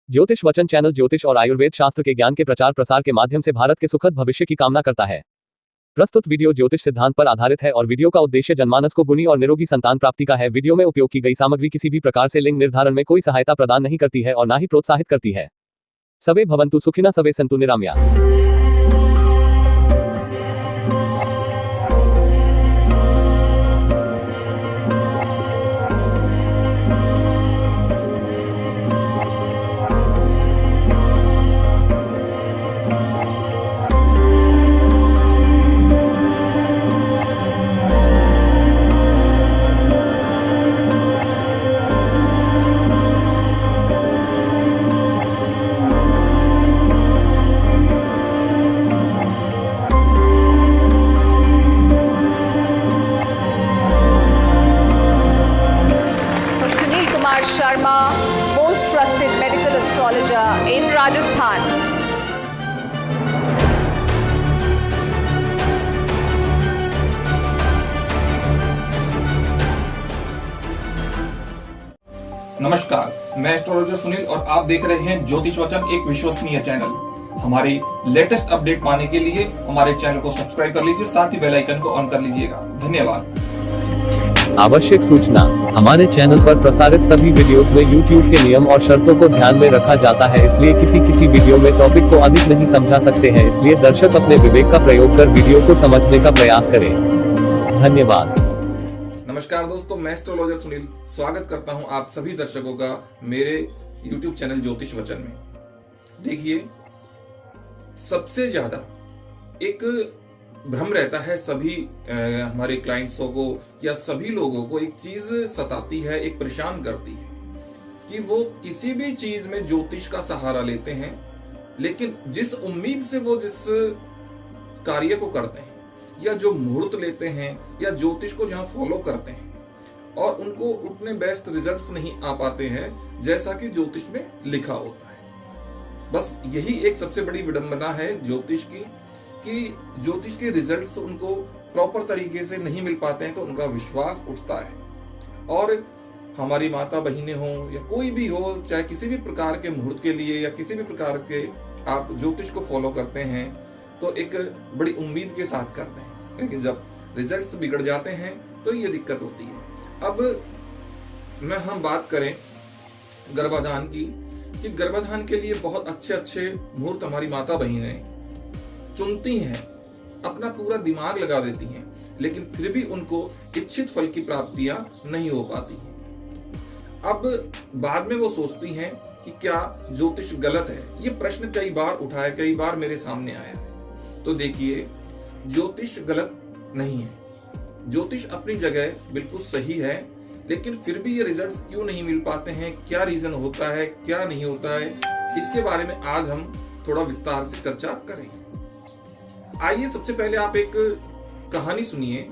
ज्योतिष वचन चैनल ज्योतिष और आयुर्वेद शास्त्र के ज्ञान के प्रचार प्रसार के माध्यम से भारत के सुखद भविष्य की कामना करता है। प्रस्तुत वीडियो ज्योतिष सिद्धांत पर आधारित है और वीडियो का उद्देश्य जनमानस को गुणी और निरोगी संतान प्राप्ति का है। वीडियो में उपयोग की गई सामग्री किसी भी प्रकार से लिंग निर्धारण में कोई सहायता प्रदान नहीं करती है और ना ही प्रोत्साहित करती है। सवे भवन्तु सुखिनः, सवे सन्तु निरामया। Sharma, most trusted medical astrologer in Rajasthan. नमस्कार, मैं एस्ट्रोलॉजर सुनील और आप देख रहे हैं ज्योतिष वचन, एक विश्वसनीय चैनल। हमारी लेटेस्ट अपडेट पाने के लिए हमारे चैनल को सब्सक्राइब कर लीजिए, साथ ही बेल आइकन को ऑन कर लीजिएगा। धन्यवाद। आवश्यक सूचना, हमारे चैनल पर प्रसारित सभी वीडियोस में YouTube के नियम और शर्तों को ध्यान में रखा जाता है, इसलिए किसी वीडियो में टॉपिक को अधिक नहीं समझा सकते हैं, इसलिए दर्शक अपने विवेक का प्रयोग कर वीडियो को समझने का प्रयास करें। धन्यवाद। नमस्कार दोस्तों, मैं एस्ट्रोलॉजर सुनील स्वागत करता हूं आप सभी दर्शकों का मेरे YouTube चैनल ज्योतिष वचन में। देखिए, सबसे ज्यादा एक भ्रम रहता है सभी हमारे क्लाइंट्सों को या सभी लोगों को, एक चीज सताती है, एक परेशान करती है कि वो किसी भी चीज में ज्योतिष का सहारा लेते हैं, लेकिन जिस उम्मीद से वो जिस कार्य को करते हैं या जो मुहूर्त लेते हैं या ज्योतिष को जहां फॉलो करते हैं और उनको उतने बेस्ट रिजल्ट्स नहीं आ पाते हैं जैसा कि ज्योतिष में लिखा होता है। बस यही एक सबसे बड़ी विडंबना है ज्योतिष की कि ज्योतिष के रिजल्ट्स उनको प्रॉपर तरीके से नहीं मिल पाते हैं, तो उनका विश्वास उठता है। और हमारी माता बहिनें हो या कोई भी हो, चाहे किसी भी प्रकार के मुहूर्त के लिए या किसी भी प्रकार के आप ज्योतिष को फॉलो करते हैं तो एक बड़ी उम्मीद के साथ करते हैं, लेकिन जब रिजल्ट्स बिगड़ जाते हैं तो ये दिक्कत होती है। अब हम बात करें गर्भाधान की, कि गर्भाधान के लिए बहुत अच्छे मुहूर्त हमारी माता बहिनें चुनती हैं, अपना पूरा दिमाग लगा देती हैं, लेकिन फिर भी उनको इच्छित फल की प्राप्तियां नहीं हो पाती हैं। अब बाद में वो सोचती हैं कि क्या ज्योतिष गलत है। ये प्रश्न कई बार उठा है, कई बार मेरे सामने आया है। तो देखिए, ज्योतिष गलत नहीं है, ज्योतिष अपनी जगह बिल्कुल सही है, लेकिन फिर भी ये रिजल्ट्स क्यों नहीं मिल पाते हैं, क्या रीजन होता है, क्या नहीं होता है, इसके बारे में आज हम थोड़ा विस्तार से चर्चा करेंगे। आइए सबसे पहले आप एक कहानी सुनिए,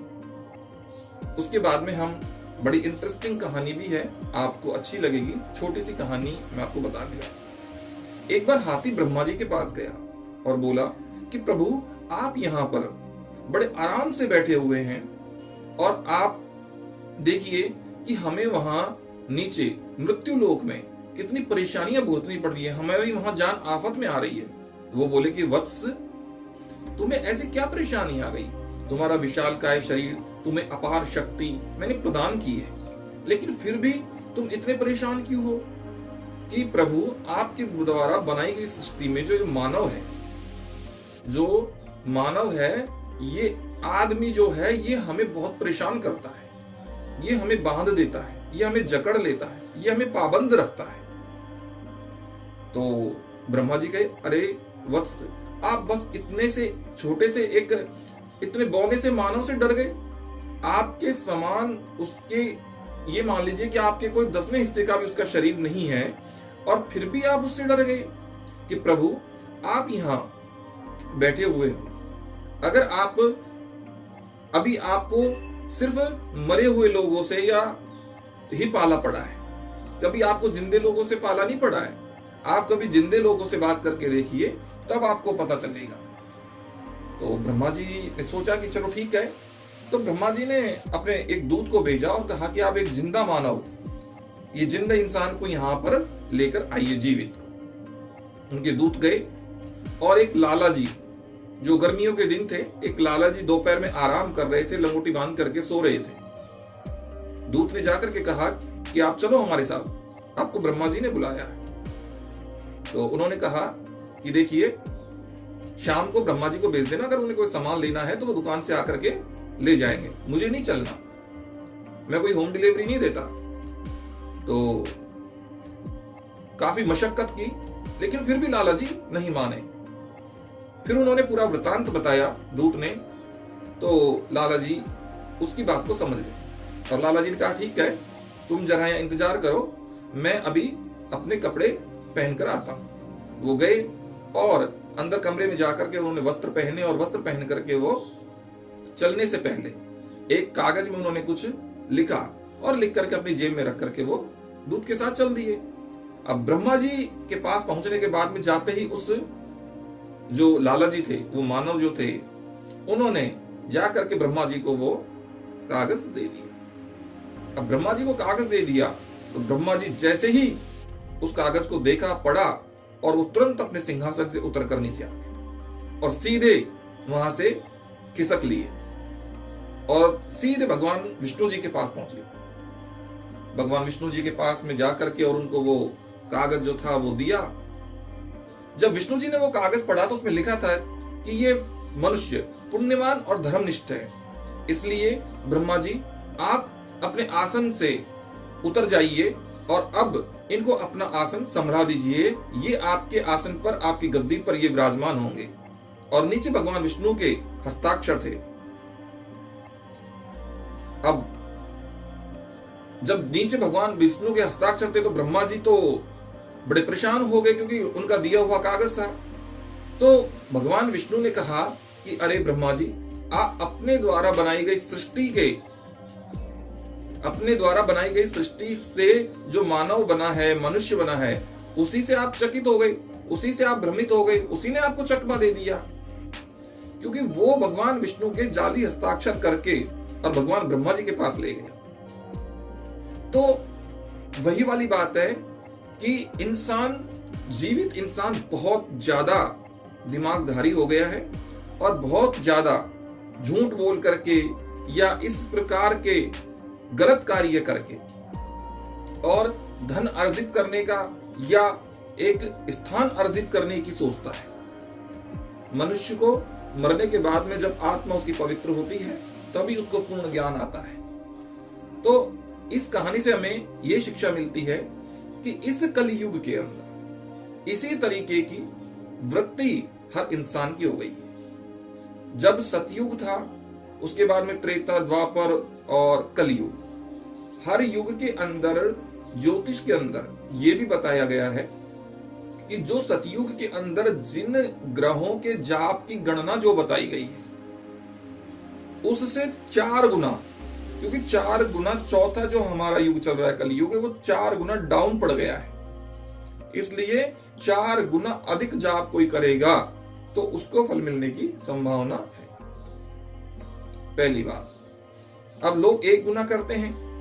उसके बाद में हम बड़ी इंटरेस्टिंग कहानी भी है, आपको अच्छी लगेगी। छोटी सी कहानी मैं आपको बता दूंगा। एक बार हाथी ब्रह्मा जी के पास गया और बोला कि प्रभु, आप यहाँ पर बड़े आराम से बैठे हुए हैं और आप देखिए कि हमें वहां नीचे मृत्यु लोक में कितनी परेशानियां भुगतनी पड़ रही है, हमारी वहां जान आफत में आ रही है। वो बोले कि वत्स, तुम्हें ऐसी क्या परेशानी आ गई? तुम्हारा विशालकाय शरीर, तुम्हें अपार शक्ति मैंने प्रदान की है, लेकिन फिर भी तुम इतने परेशान क्यों हो? कि प्रभु, आपके द्वारा बनाई गई सृष्टि में जो मानव है, ये आदमी जो है, ये हमें बहुत परेशान करता है, ये हमें बांध देता है, ये हमें जकड़ लेता है, ये हमें पाबंद रखता है। तो ब्रह्मा जी कहे, अरे वत्स, आप बस इतने से छोटे से एक इतने बौने से मानव से डर गए? आपके समान उसके, ये मान लीजिए कि आपके कोई 10वें हिस्से का भी उसका शरीर नहीं है, और फिर भी आप उससे डर गए? कि प्रभु, आप यहां बैठे हुए हो, अगर आप अभी आपको सिर्फ मरे हुए लोगों से या ही पाला पड़ा है, कभी आपको जिंदे लोगों से पाला नहीं पड़ा है। आप कभी जिंदे लोगों से बात करके देखिए, तब आपको पता चलेगा। तो ब्रह्मा जी ने सोचा कि चलो ठीक है, तो ब्रह्मा जी ने अपने एक दूत को भेजा और कहा कि आप एक जिंदा मानव, ये जिंदा इंसान को यहाँ पर लेकर आइए जीवित को। उनके दूत गए और एक लाला जी, जो गर्मियों के दिन थे, एक लाला जी दोपहर में आराम कर रहे थे, लंगोटी बांध करके सो रहे थे। दूत ने जाकर के कहा कि आप चलो हमारे साथ, आपको ब्रह्मा जी ने बुलाया है। तो उन्होंने कहा कि देखिए, शाम को ब्रह्मा जी को भेज देना, अगर उन्हें कोई सामान लेना है तो वो दुकान से आकर के ले जाएंगे, मुझे नहीं चलना, मैं कोई होम डिलीवरी नहीं देता। तो काफी मशक्कत की, लेकिन फिर भी लाला जी नहीं माने। फिर उन्होंने पूरा वृतांत बताया दूत ने, तो लाला जी उसकी बात को समझ गए और लाला जी ने कहा ठीक है, तुम जरा यहाँ इंतजार करो, मैं अभी अपने कपड़े पहनकर आता हूं। वो गए और अंदर कमरे में जाकर के उन्होंने वस्त्र पहने और वस्त्र पहन करके वो चलने से पहले एक कागज में उन्होंने कुछ लिखा और लिख करके अपनी जेब में रख करके वो दूत के साथ चल दिए। अब ब्रह्मा जी के पास पहुंचने के बाद में जाते ही उस जो लाला जी थे, वो मानव जो थे, उन्होंने जाकर के ब्रह्मा जी को वो कागज दे दिया। अब ब्रह्मा जी को कागज दे दिया तो ब्रह्मा जी जैसे ही उस कागज को देखा, पढ़ा, और वो तुरंत अपने सिंहासन से उतर कर नीचे आ गए और सीधे वहां से खिसक लिए और सीधे भगवान विष्णु जी के पास पहुंच गए। भगवान विष्णु जी के पास में जाकर के और उनको वो कागज जो था वो दिया। जब विष्णु जी ने वो कागज पढ़ा तो उसमें लिखा था कि ये मनुष्य पुण्यवान और धर्मनिष्ठ है, इसलिए ब्रह्मा जी आप अपने आसन से उतर जाइए और अब इनको अपना आसन संभला दीजिए, ये आपके आसन पर, आपकी गद्दी पर ये विराजमान होंगे। और नीचे भगवान विष्णु के हस्ताक्षर थे। अब जब नीचे भगवान विष्णु के हस्ताक्षर थे तो ब्रह्मा जी तो बड़े परेशान हो गए, क्योंकि उनका दिया हुआ कागज था। तो भगवान विष्णु ने कहा कि अरे ब्रह्मा जी, आप अपने द्वारा बनाई गई सृष्टि से जो मानव बना है, मनुष्य बना है, उसी से आप चकित हो गए, उसी से आप भ्रमित हो गए, उसी ने आपको चकमा दे दिया, क्योंकि वो भगवान विष्णु के जाली हस्ताक्षर करके और भगवान ब्रह्मा जी के पास ले गया। तो वही वाली बात है कि इंसान, जीवित इंसान बहुत ज्यादा दिमागधारी हो गया है और बहुत ज्यादा झूठ बोल करके या इस प्रकार के गलत कार्य करके और धन अर्जित करने का या एक स्थान अर्जित करने की सोचता है। मनुष्य को मरने के बाद में जब आत्मा उसकी पवित्र होती है तभी उसको पूर्ण ज्ञान आता है। तो इस कहानी से हमें यह शिक्षा मिलती है कि इस कलयुग के अंदर इसी तरीके की वृत्ति हर इंसान की हो गई है। जब सतयुग था, उसके बाद में त्रेता, द्वापर और कलयुग, हर युग के अंदर ज्योतिष के अंदर यह भी बताया गया है कि जो सतयुग के अंदर जिन ग्रहों के जाप की गणना जो बताई गई है उससे 4 गुना, क्योंकि 4 गुना चौथा जो हमारा युग चल रहा है कलयुग है, वो 4 गुना डाउन पड़ गया है। इसलिए 4 गुना अधिक जाप कोई करेगा तो उसको फल मिलने की संभावना है। पहली बात। अब लोग 1 गुना करते हैं,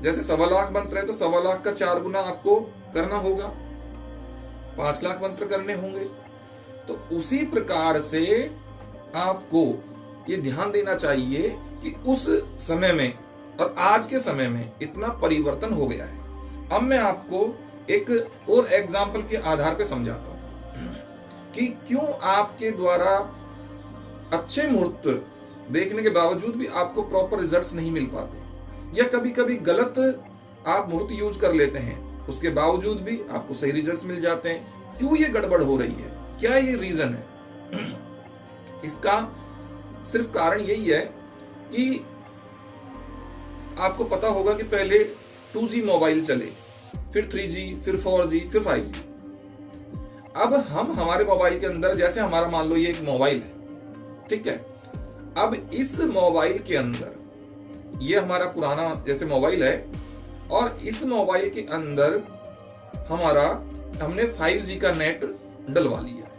जैसे 1.25 लाख मंत्र है तो 1.25 लाख का 4 गुना आपको करना होगा, 5 लाख मंत्र करने होंगे। तो उसी प्रकार से आपको ये ध्यान देना चाहिए कि उस समय में और आज के समय में इतना परिवर्तन हो गया है। अब मैं आपको एक और एग्जाम्पल के आधार पर समझाता हूं कि क्यों आपके द्वारा अच्छे मुहूर्त देखने के बावजूद भी आपको प्रॉपर रिजल्ट्स नहीं मिल पाते, या कभी कभी गलत आप मुहूर्त यूज कर लेते हैं, उसके बावजूद भी आपको सही रिजल्ट्स मिल जाते हैं। क्यों ये गड़बड़ हो रही है, क्या ये रीजन है? इसका सिर्फ कारण यही है कि आपको पता होगा कि पहले 2G मोबाइल चले, फिर 3G, फिर 4G, फिर 5G। अब हम हमारे मोबाइल के अंदर, जैसे हमारा मान लो ये एक मोबाइल है, ठीक है। अब इस मोबाइल के अंदर ये हमारा पुराना जैसे मोबाइल है और इस मोबाइल के अंदर हमने 5G का नेट डलवा लिया है।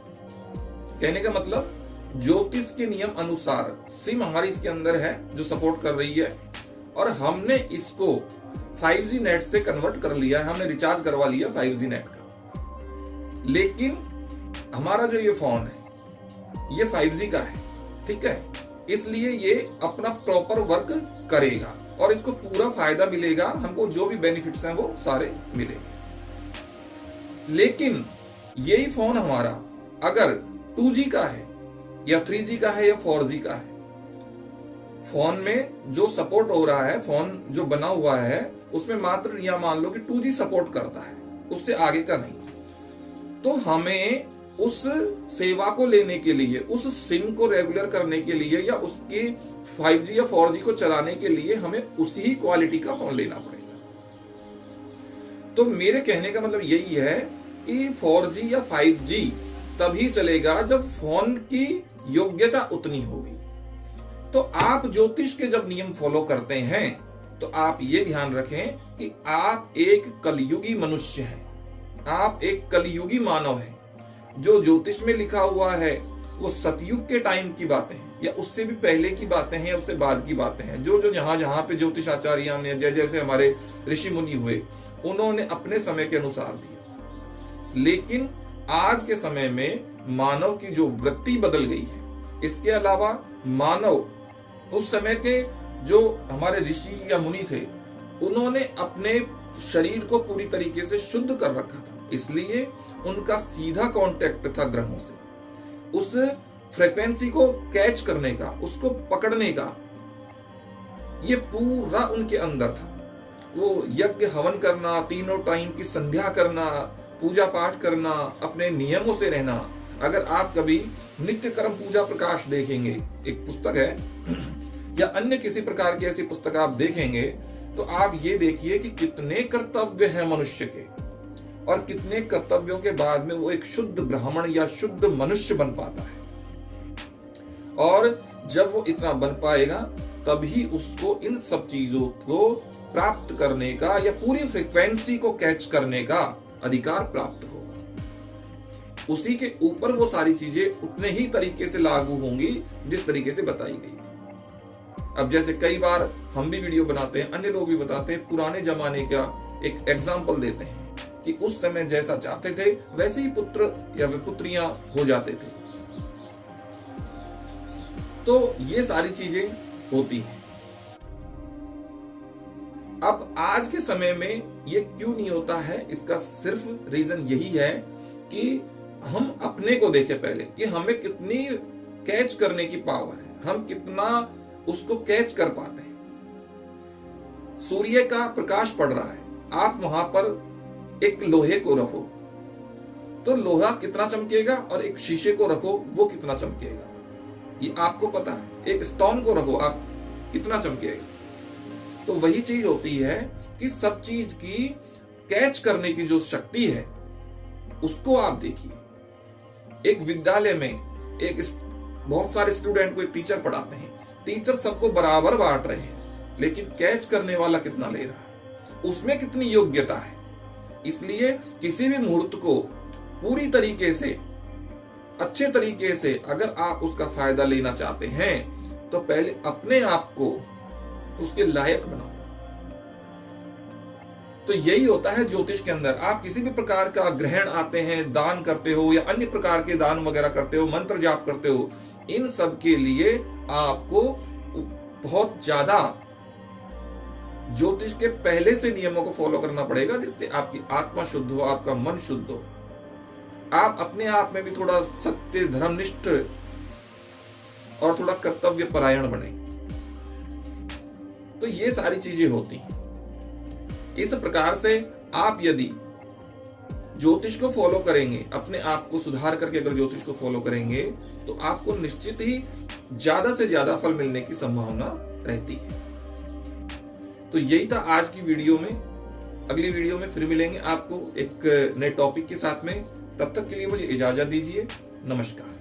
कहने का मतलब ज्योतिष के नियम अनुसार सिम हमारी इसके अंदर है जो सपोर्ट कर रही है और हमने इसको 5G नेट से कन्वर्ट कर लिया है, हमने रिचार्ज करवा लिया 5G नेट का। लेकिन हमारा जो ये फोन है ये 5G का है, ठीक है, इसलिए ये अपना प्रॉपर वर्क करेगा और इसको पूरा फायदा मिलेगा, हमको जो भी बेनिफिट्स हैं वो सारे मिलेंगे। लेकिन यही फोन हमारा अगर 2G का है या 3G का है या 4G का है, फोन में जो सपोर्ट हो रहा है, फोन जो बना हुआ है उसमें मात्र या मान लो कि 2G सपोर्ट करता है, उससे आगे का नहीं, तो हमें उस सेवा को लेने के लिए, उस सिम को रेगुलर करने के लिए या उसकी 5G या 4G को चलाने के लिए हमें उसी क्वालिटी का फोन लेना पड़ेगा। तो मेरे कहने का मतलब यही है कि 4G या 5G तभी चलेगा जब फोन की योग्यता उतनी होगी। तो आप ज्योतिष के जब नियम फॉलो करते हैं तो आप ये ध्यान रखें कि आप एक कलयुगी मनुष्य हैं, आप एक कलयुगी मानव हैं। जो ज्योतिष में लिखा हुआ है वो सतयुग के टाइम की बातें हैं या उससे भी पहले की बातें हैं या उससे बाद की बातें हैं, जो जहां पे ज्योतिष आचार्य ने जैसे हमारे ऋषि मुनि हुए उन्होंने अपने समय के अनुसार दिया। लेकिन आज के समय में मानव की जो वृत्ति बदल गई है, इसके अलावा मानव उस समय के जो हमारे ऋषि या मुनि थे उन्होंने अपने शरीर को पूरी तरीके से शुद्ध कर रखा था, इसलिए उनका सीधा कांटेक्ट था ग्रहों से। उस फ्रीक्वेंसी को कैच करने का, उसको पकड़ने का ये पूरा उनके अंदर था। वो यज्ञ हवन करना, तीनों टाइम की संध्या करना, पूजा पाठ करना, अपने नियमों से रहना। अगर आप कभी नित्य कर्म पूजा प्रकाश देखेंगे, एक पुस्तक है या अन्य किसी प्रकार की ऐसी पुस्तक आप देखेंगे, तो आप ये देखिए कि कितने कर्तव्य हैं मनुष्य के और कितने कर्तव्यों के बाद में वो एक शुद्ध ब्राह्मण या शुद्ध मनुष्य बन पाता है। और जब वो इतना बन पाएगा तभी उसको इन सब चीजों को प्राप्त करने का या पूरी फ्रीक्वेंसी को कैच करने का अधिकार प्राप्त होगा। उसी के ऊपर वो सारी चीजें उतने ही तरीके से लागू होंगी जिस तरीके से बताई गई थी। अब जैसे कई बार हम भी वीडियो बनाते हैं, अन्य लोग भी बताते हैं, पुराने जमाने का एक एग्जाम्पल देते हैं कि उस समय जैसा चाहते थे वैसे ही पुत्र या विपुत्रियां हो जाते थे। तो ये सारी चीजें होती हैं। अब आज के समय में ये क्यों नहीं होता है, इसका सिर्फ रीजन यही है कि हम अपने को देखें पहले कि हमें कितनी कैच करने की पावर है, हम कितना उसको कैच कर पाते हैं। सूर्य का प्रकाश पड़ रहा है, आप वहां पर एक लोहे को रखो तो लोहा कितना चमकेगा और एक शीशे को रखो वो कितना चमकेगा, ये आपको पता है। एक स्टोन को रखो आप कितना चमकेगा। तो वही चीज होती है कि सब चीज की कैच करने की जो शक्ति है उसको आप देखिए। एक विद्यालय में एक बहुत सारे स्टूडेंट को एक टीचर पढ़ाते हैं, टीचर सबको बराबर बांट रहे हैं, लेकिन कैच करने वाला कितना ले रहा है, उसमें कितनी योग्यता है। इसलिए किसी भी मुहूर्त को पूरी तरीके से, अच्छे तरीके से अगर आप उसका फायदा लेना चाहते हैं तो पहले अपने आप को उसके लायक बनाओ। तो यही होता है ज्योतिष के अंदर। आप किसी भी प्रकार का ग्रहण आते हैं, दान करते हो या अन्य प्रकार के दान वगैरह करते हो, मंत्र जाप करते हो, इन सब के लिए आपको बहुत ज्यादा ज्योतिष के पहले से नियमों को फॉलो करना पड़ेगा, जिससे आपकी आत्मा शुद्ध हो, आपका मन शुद्ध हो, आप अपने आप में भी थोड़ा सत्य, धर्मनिष्ठ और थोड़ा कर्तव्य परायण बने। तो ये सारी चीजें होती हैं। इस प्रकार से आप यदि ज्योतिष को फॉलो करेंगे, अपने आप को सुधार करके अगर ज्योतिष को फॉलो करेंगे तो आपको निश्चित ही ज्यादा से ज्यादा फल मिलने की संभावना रहती है। तो यही था आज की वीडियो में। अगली वीडियो में फिर मिलेंगे आपको एक नए टॉपिक के साथ में। तब तक के लिए मुझे इजाजत दीजिए। नमस्कार।